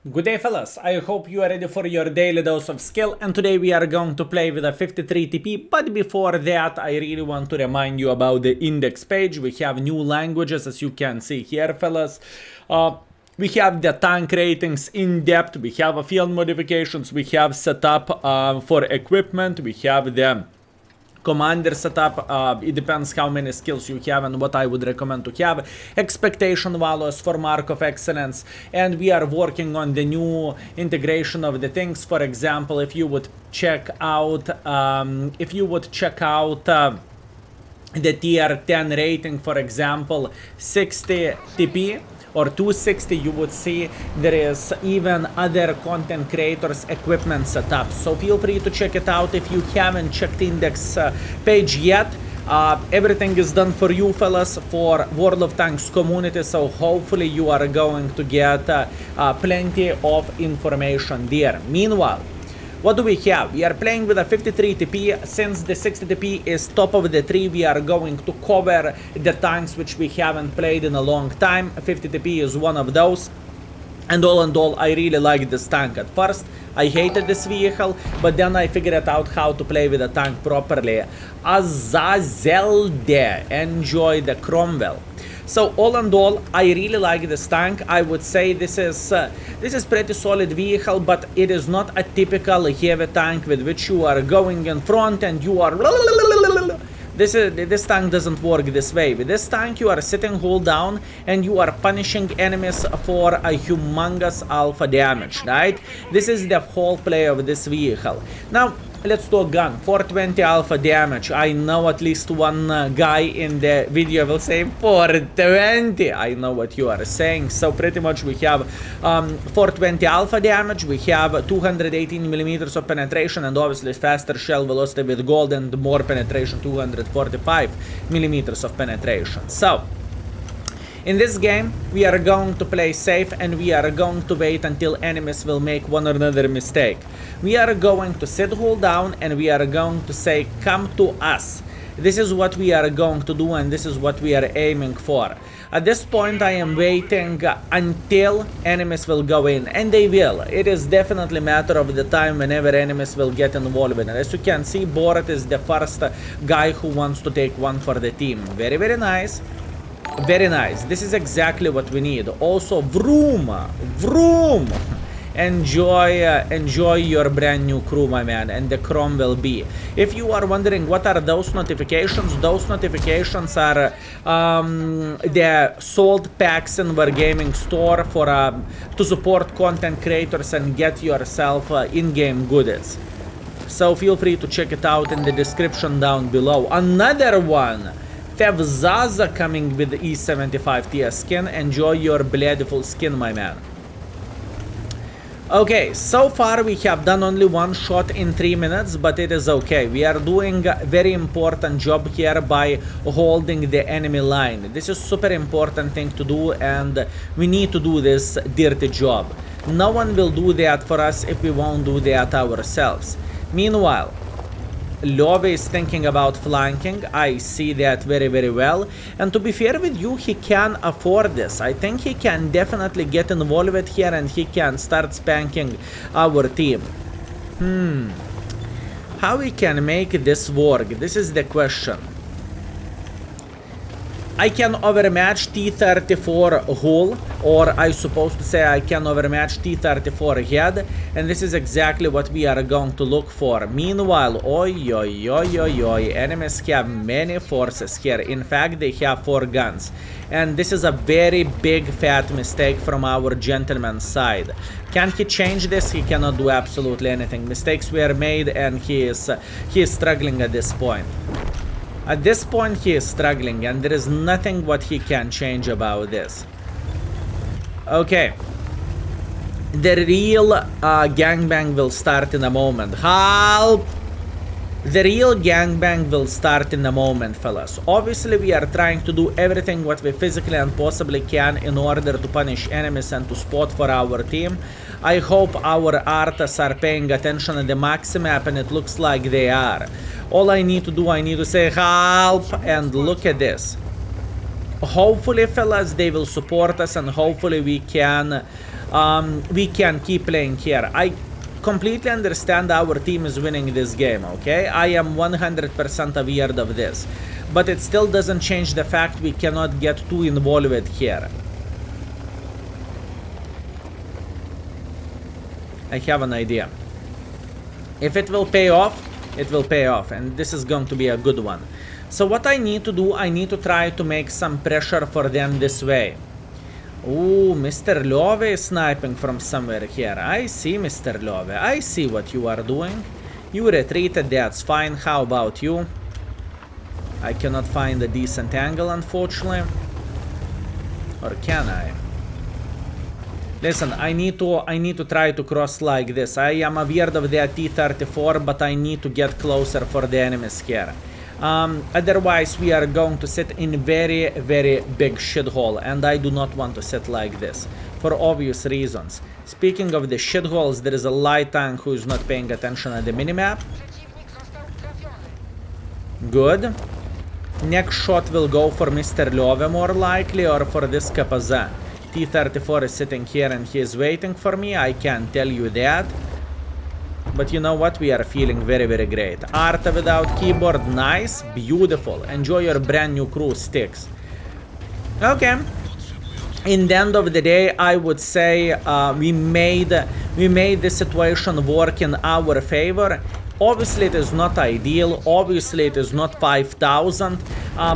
Good day fellas, I hope you are ready for your daily dose of skill, and today we are going to play with a 53 TP, but before that I really want to remind you about the index page. We have new languages, as you can see here fellas. We have the tank ratings in depth, we have a field modifications, we have setup for equipment, we have the commander setup. It depends how many skills you have and what I would recommend to have. Expectation values for Markov excellence, and we are working on the new integration of the things. For example, if you would check out the tier 10 rating, for example 60 TP or 260, you would see there is even other content creators equipment setup, so feel free to check it out if you haven't checked the index page yet. Everything is done for you fellas, for World of Tanks community, so hopefully you are going to get plenty of information there. Meanwhile, what do we have? We are playing with a 53 TP. Since the 60 TP is top of the tree, we are going to cover the tanks which we haven't played in a long time. 50 TP is one of those. And all in all, I really like this tank. At first, I hated this vehicle, but then I figured out how to play with the tank properly. Eggzelent, enjoy the Cromwell. So all in all, I really like this tank. I would say this is pretty solid vehicle, but it is not a typical heavy tank with which you are going in front and you are... This tank doesn't work this way. With this tank, you are sitting hold down and you are punishing enemies for a humongous alpha damage, right? This is the whole play of this vehicle. Now, let's talk gun. 420 alpha damage. I know at least one guy in the video will say 420. I know what you are saying. So pretty much we have 420 alpha damage. We have 218 millimeters of penetration and obviously faster shell velocity with gold and more penetration, 245 millimeters of penetration. So in this game, we are going to play safe and we are going to wait until enemies will make one or another mistake. We are going to sit hold down and we are going to say, come to us. This is what we are going to do and this is what we are aiming for. At this point, I am waiting until enemies will go in, and they will. It is definitely a matter of the time whenever enemies will get involved in it. As you can see, Borat is the first guy who wants to take one for the team. Very, very nice. Very nice. This is exactly what we need. Also, vroom, vroom. Enjoy your brand new crew, my man, and the Chrome will be. If you are wondering what are those notifications are the sold packs in Wargaming store for to support content creators and get yourself in-game goodies. So feel free to check it out in the description down below. Another one. Zaza coming with the E75 TS skin. Enjoy your beautiful skin, my man. Okay, so far we have done only one shot in 3 minutes, but it is okay. We are doing a very important job here by holding the enemy line. This is super important thing to do and we need to do this dirty job. No one will do that for us if we won't do that ourselves. Meanwhile, Love is thinking about flanking. I see that very, very well. And to be fair with you, he can afford this. I think he can definitely get involved here and he can start spanking our team. How we can make this work? This is the question. I can overmatch T34 hull, or I supposed to say I can overmatch T34 head, and this is exactly what we are going to look for. Meanwhile, enemies have many forces here. In fact, they have 4 guns, and this is a very big fat mistake from our gentleman's side. Can he change this? He cannot do absolutely anything. Mistakes were made, and he is struggling at this point. At this point, he is struggling, and there is nothing what he can change about this. Okay. The real gangbang will start in a moment. Help! The real gangbang will start in a moment, fellas. Obviously, we are trying to do everything what we physically and possibly can in order to punish enemies and to spot for our team. I hope our artists are paying attention at the max map, and it looks like they are. All I need to do, I need to say help, and look at this. Hopefully, fellas, they will support us, and hopefully we can we can keep playing here. I completely understand our team is winning this game, okay? I am 100% aware of this. But it still doesn't change the fact we cannot get too involved here. I have an idea. If it will pay off, it will pay off, and this is going to be a good one. So what I need to do, I need to try to make some pressure for them this way. Ooh, Mr. Love is sniping from somewhere here. I see, Mr. Love. I see what you are doing. You retreated, that's fine. How about you? I cannot find a decent angle, unfortunately. Or can I? Listen, I need to try to cross like this. I am aware of their T-34, but I need to get closer for the enemies here. Otherwise, we are going to sit in very, very big shithole, and I do not want to sit like this, for obvious reasons. Speaking of the shitholes, there is a light tank who is not paying attention at the minimap. Good. Next shot will go for Mr. Love more likely, or for this Kapaza. T-34 is sitting here and he is waiting for me, I can tell you that. But you know what, we are feeling very, very great. Arta without keyboard, nice, beautiful. Enjoy your brand new crew sticks. Okay. In the end of the day, I would say we made the situation work in our favor. Obviously, it is not ideal. Obviously, it is not 5,000.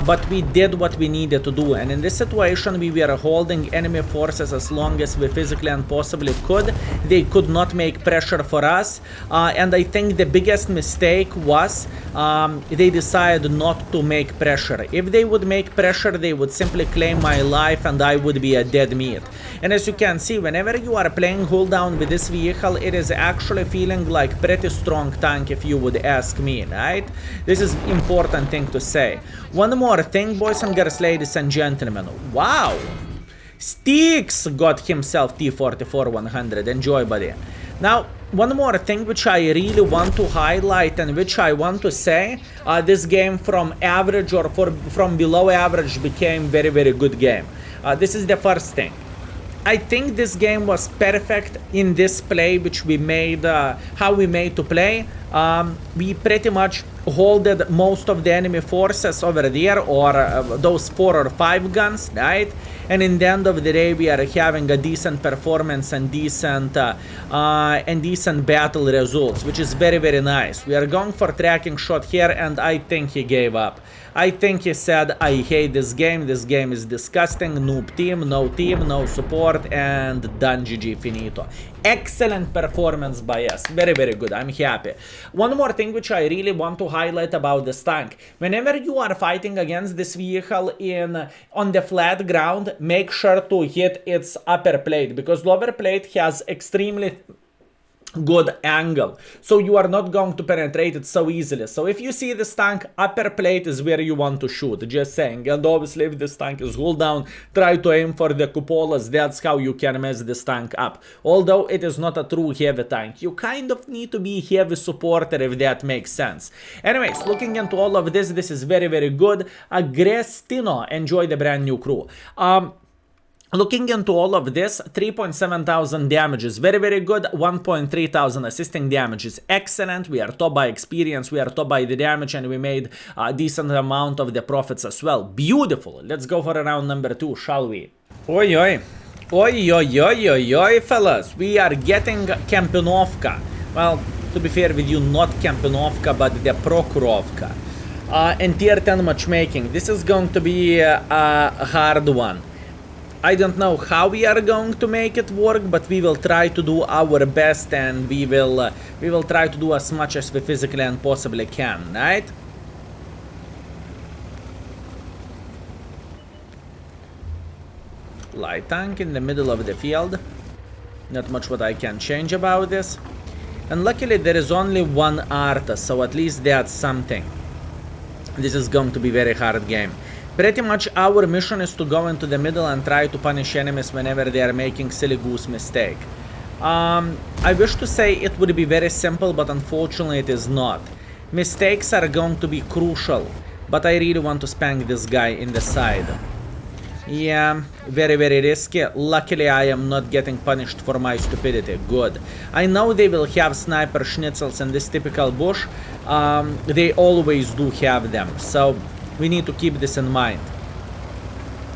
But we did what we needed to do. And in this situation, we were holding enemy forces as long as we physically and possibly could. They could not make pressure for us. And I think the biggest mistake was they decided not to make pressure. If they would make pressure, they would simply claim my life and I would be a dead meat. And as you can see, whenever you are playing hold down with this vehicle, it is actually feeling like pretty strong tank if you would ask me, right? This is important thing to say. One more thing, boys and girls, ladies and gentlemen. Wow! Sticks got himself T-44 100. Enjoy, buddy. Now, one more thing which I really want to highlight and which I want to say, this game from average or from below average became very, very good game. This is the first thing. I think this game was perfect in this play which we made, how we made to play. We pretty much holded most of the enemy forces over there, or those 4 or 5 guns, right? And in the end of the day, we are having a decent performance and decent battle results, which is very, very nice. We are going for tracking shot here, and I think he gave up. I think he said, I hate this game is disgusting, noob team, no support, and done, GG, finito. Excellent performance by us, very, very good, I'm happy. One more thing which I really want to highlight about this tank. Whenever you are fighting against this vehicle on the flat ground, make sure to hit its upper plate, because lower plate has extremely good angle, so you are not going to penetrate it so easily. So if you see this tank, upper plate is where you want to shoot, just saying. And obviously if this tank is hold down, try to aim for the cupolas, that's how you can mess this tank up. Although it is not a true heavy tank, you kind of need to be heavy supporter, if that makes sense. Anyways, looking into all of this, this is very, very good. Agrestino, enjoy the brand new crew. Looking into all of this, 3.7 thousand damages, very, very good. 1.3 thousand assisting damages, excellent. We are top by experience, we are top by the damage, and we made a decent amount of the profits as well. Beautiful. Let's go for round number 2, shall we? Oi, oi. Oi, oi, oi, oi, oi, fellas. We are getting Kampinovka. Well, to be fair with you, not Kampinovka, but the Prokhorovka. And tier 10 matchmaking. This is going to be a hard one. I don't know how we are going to make it work, but we will try to do our best, and we will try to do as much as we physically and possibly can, right? Light tank in the middle of the field. Not much what I can change about this. And luckily there is only one Arta, so at least that's something. This is going to be a very hard game. Pretty much our mission is to go into the middle and try to punish enemies whenever they are making silly goose mistake. I wish to say it would be very simple, but unfortunately it is not. Mistakes are going to be crucial, but I really want to spank this guy in the side. Yeah, very, very risky. Luckily, I am not getting punished for my stupidity. Good. I know they will have sniper schnitzels in this typical bush. They always do have them. So we need to keep this in mind.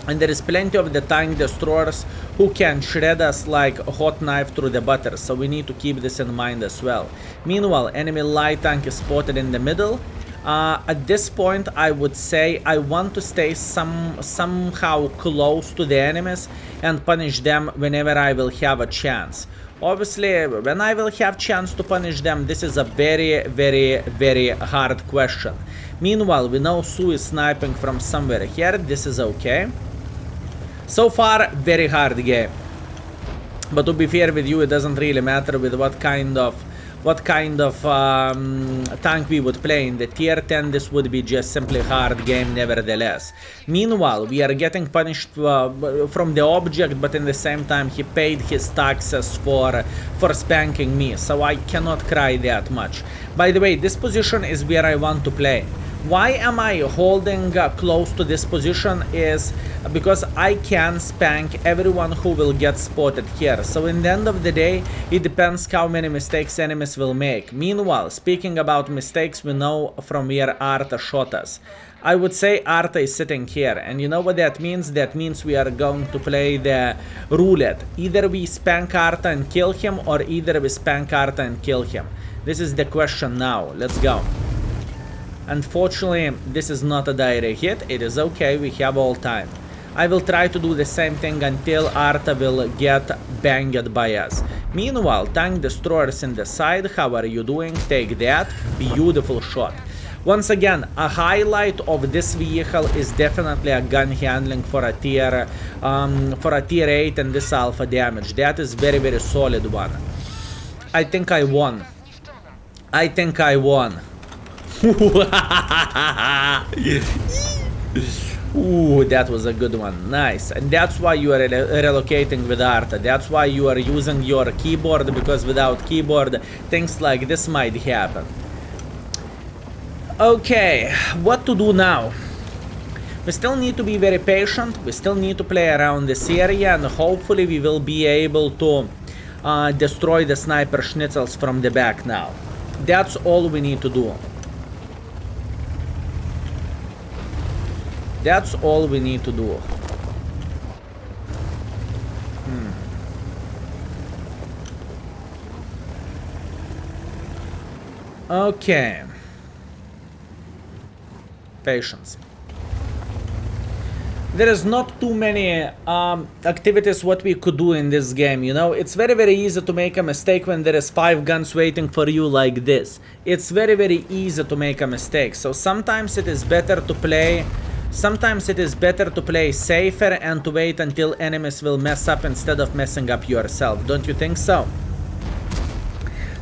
And there is plenty of the tank destroyers who can shred us like a hot knife through the butter. So we need to keep this in mind as well. Meanwhile, enemy light tank is spotted in the middle. At this point, I would say I want to stay somehow close to the enemies and punish them whenever I will have a chance. Obviously, when I will have chance to punish them, this is a very, very, very hard question. Meanwhile, we know Sue is sniping from somewhere here. This is okay. So far, very hard game. But to be fair with you, it doesn't really matter with what kind of tank we would play. In the tier 10, this would be just simply hard game nevertheless. Meanwhile, we are getting punished from the object, but in the same time he paid his taxes for spanking me, so I cannot cry that much. By the way, this position is where I want to play. Why am I holding close to this position is because I can spank everyone who will get spotted here. So in the end of the day, it depends how many mistakes enemies will make. Meanwhile, speaking about mistakes, we know from where Arta shot us. I would say Arta is sitting here, and you know what that means? That means we are going to play the roulette. Either we spank Arta and kill him, or either we spank Arta and kill him. This is the question now. Let's go. Unfortunately, this is not a direct hit. It is okay, we have all time. I will try to do the same thing until Arta will get banged by us. Meanwhile, tank destroyers in the side, how are you doing? Take that. Beautiful shot. Once again, a highlight of this vehicle is definitely a gun handling for a tier 8 and this alpha damage. That is very, very solid one. I think I won. I think I won. Ooh, that was a good one. Nice. And that's why you are relocating with Arta. That's why you are using your keyboard, because without keyboard, things like this might happen. Okay, what to do now? We still need to be very patient. We still need to play around this area, and hopefully we will be able to destroy the sniper schnitzels from the back now. That's all we need to do. That's all we need to do. Okay. Patience. There is not too many activities what we could do in this game, you know. It's very, very easy to make a mistake when there is 5 guns waiting for you like this. It's very, very easy to make a mistake. So sometimes it is better to play... Sometimes it is better to play safer and to wait until enemies will mess up instead of messing up yourself. Don't you think so?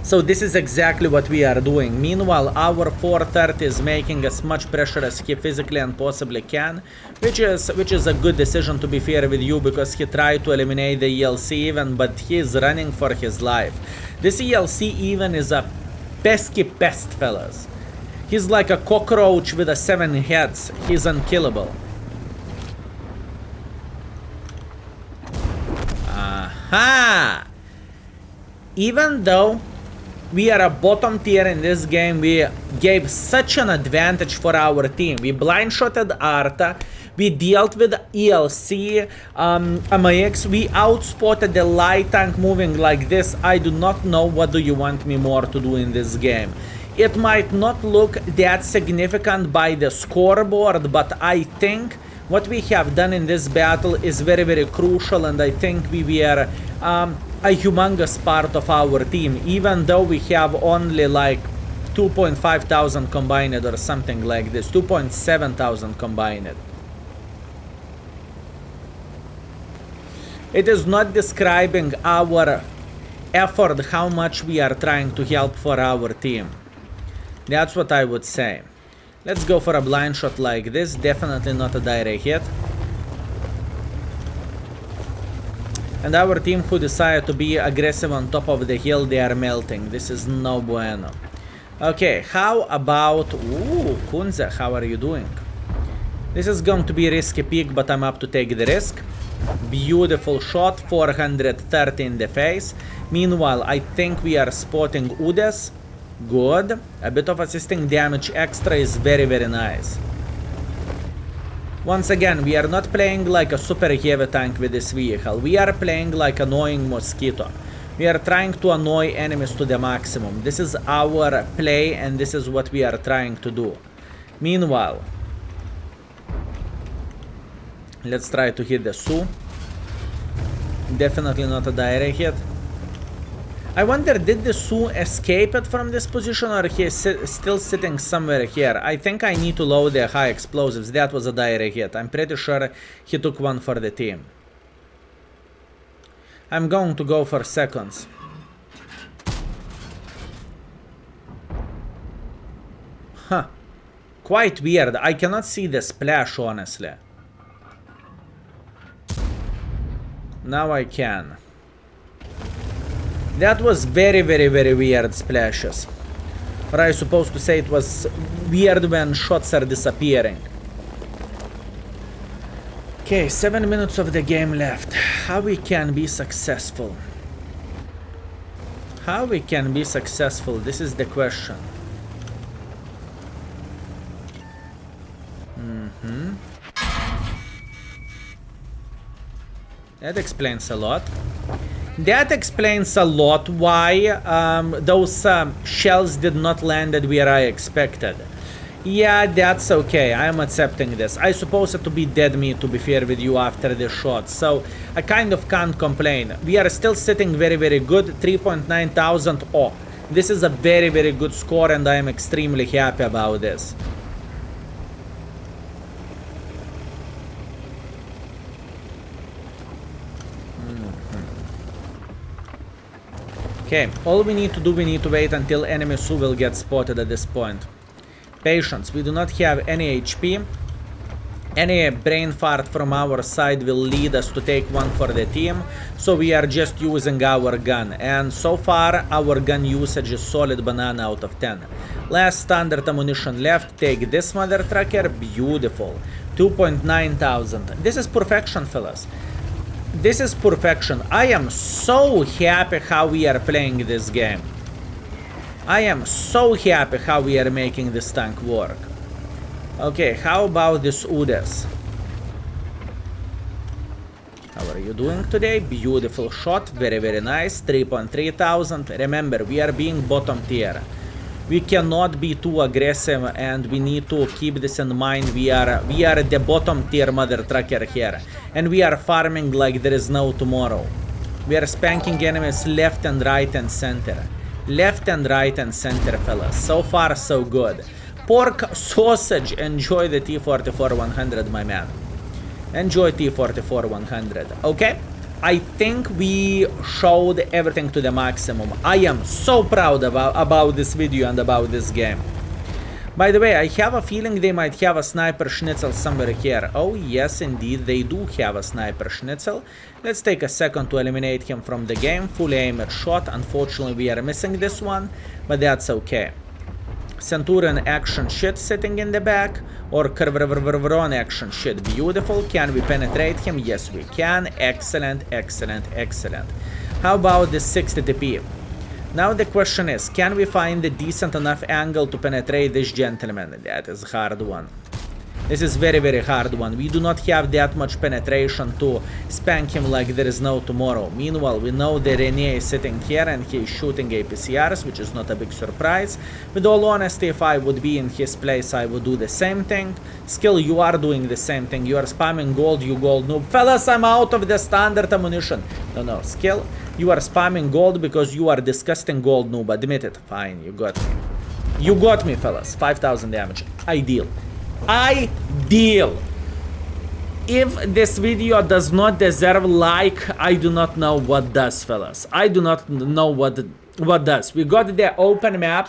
So this is exactly what we are doing. Meanwhile, our 430 is making as much pressure as he physically and possibly can, which is a good decision, to be fair with you, because he tried to eliminate the ELC even, but he is running for his life. This ELC even is a pesky pest, fellas. He's like a cockroach with 7 heads. He's unkillable. Aha! Even though we are a bottom tier in this game, we gave such an advantage for our team. We blind-shotted Arta, we dealt with ELC, MAX, we outspotted the light tank moving like this. I do not know what do you want me more to do in this game. It might not look that significant by the scoreboard, but I think what we have done in this battle is very, very crucial, and I think we were a humongous part of our team, even though we have only like 2,500 combined or something like this, 2,700 combined. It is not describing our effort, how much we are trying to help for our team. That's what I would say. Let's go for a blind shot like this. Definitely not a direct hit. And our team who decided to be aggressive on top of the hill, they are melting. This is no bueno. Okay, how about... Ooh, Kunze, how are you doing? This is going to be a risky pick, but I'm up to take the risk. Beautiful shot, 430 in the face. Meanwhile, I think we are spotting Udes. Good. A bit of assisting damage extra is very, very nice. Once again, we are not playing like a super heavy tank with this vehicle. We are playing like annoying mosquito. We are trying to annoy enemies to the maximum. This is our play and this is what we are trying to do. Meanwhile, let's try to hit the Su. Definitely not a direct hit. I wonder, did the Su escape it from this position or he is still sitting somewhere here? I think I need to load the high explosives. That was a direct hit. I'm pretty sure he took one for the team. I'm going to go for seconds. Huh. Quite weird. I cannot see the splash, honestly. Now I can. That was very, very, very weird splashes. Or I supposed to say it was weird when shots are disappearing. Okay, 7 minutes of the game left. How we can be successful? How we can be successful? This is the question. That explains a lot. That explains a lot why those shells did not land where I expected. Yeah, that's okay. I am accepting this. I suppose it to be dead meat, to be fair with you, after the shot. So I kind of can't complain. We are still sitting very, very good. 3.9 thousand. Oh, this is a very, very good score and I am extremely happy about this. Okay, all we need to do, we need to wait until enemy Su will get spotted at this point. Patience, we do not have any HP. Any brain fart from our side will lead us to take one for the team. So we are just using our gun. And so far, our gun usage is solid banana out of 10. Last standard ammunition left. Take this mother trucker. Beautiful. 2.9 thousand. This is perfection, fellas. This is perfection. I am so happy how we are playing this game. I am so happy how we are making this tank work. Okay, how about this Udes? How are you doing today? Beautiful shot. Very, very nice. 3.3 thousand. Remember, we are being bottom tier. We cannot be too aggressive and we need to keep this in mind. We are the bottom tier mother trucker here. And we are farming like there is no tomorrow. We are spanking enemies left and right and center. Left and right and center, fellas. So far, so good. Pork sausage. Enjoy the T44-100, my man. Enjoy T44-100. Okay? I think we showed everything to the maximum. I am so proud about this video and about this game. By the way, I have a feeling they might have a sniper schnitzel somewhere here. Oh, yes, indeed, they do have a sniper schnitzel. Let's take a second to eliminate him from the game. Fully aimed shot. Unfortunately, we are missing this one, but that's okay. Centurion action shit sitting in the back, or Kervron action shit. Beautiful. Can we penetrate him? Yes, we can. Excellent, excellent, excellent. How about this 60 TP? Now the question is, can we find a decent enough angle to penetrate this gentleman? That is a hard one. This is very, very hard one. We do not have that much penetration to spank him like there is no tomorrow. Meanwhile, we know that Rene is sitting here and he is shooting APCRs, which is not a big surprise. With all honesty, if I would be in his place, I would do the same thing. Skill, you are doing the same thing. You are spamming gold, you gold noob. Fellas, I'm out of the standard ammunition. No, Skill, you are spamming gold because you are disgusting gold noob. Admit it. Fine, you got me. You got me, fellas. 5,000 damage. Ideal. Ideal. If this video does not deserve like, I do not know what does, fellas. I do not know what does. We got the open map.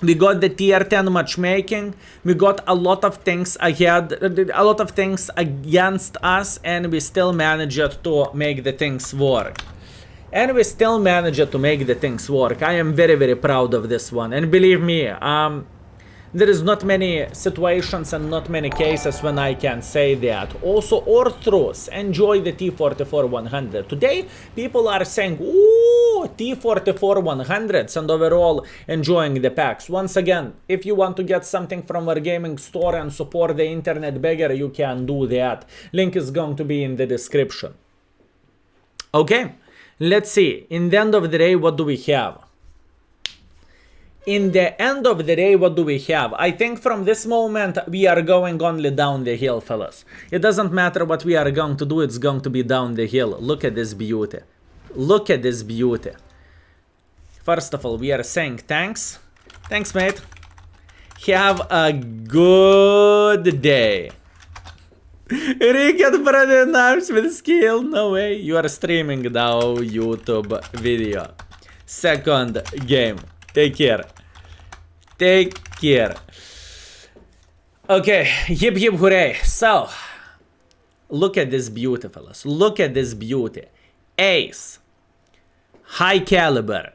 We got the tier 10 matchmaking. We got a lot of things ahead, a lot of things against us, and we still managed to make the things work. I am very, very proud of this one. And believe me, There is not many situations and not many cases when I can say that. Also, Orthrus, enjoy the T44-100. Today, people are saying, ooh, T44-100s, and overall enjoying the packs. Once again, if you want to get something from our gaming store and support the internet beggar, you can do that. Link is going to be in the description. Okay, let's see. In the end of the day, what do we have? In the end of the day, what do we have? I think from this moment, we are going only down the hill, fellas. It doesn't matter what we are going to do, it's going to be down the hill. Look at this beauty. Look at this beauty. First of all, we are saying thanks. Thanks, mate. Have a good day. Ricket brother arms with skill. No way. You are streaming now YouTube video. Second game. Take care. Take care. Okay, hip hip hooray. So, look at this beauty, fellas. Look at this beauty. Ace. High caliber.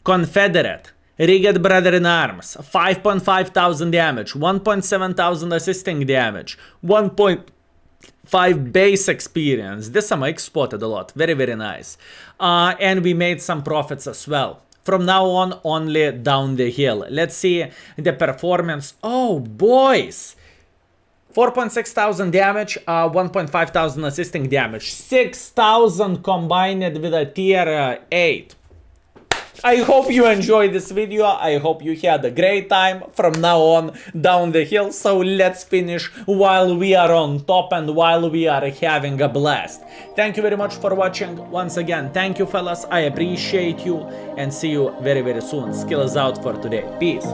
Confederate. Rigged brother in arms. 5.5 thousand damage. 1.7 thousand assisting damage. 1.5 base experience. This MX spotted a lot. Very, very nice. And we made some profits as well. From now on, only down the hill. Let's see the performance. Oh, boys. 4.6 thousand damage, 1.5 thousand assisting damage. 6,000 combined with a tier 8. I hope you enjoyed this video. I hope you had a great time. From now on, down the hill. So let's finish while we are on top and while we are having a blast. Thank you very much for watching. Once again, thank you, fellas. I appreciate you and see you very, very soon. Skill is out for today. Peace.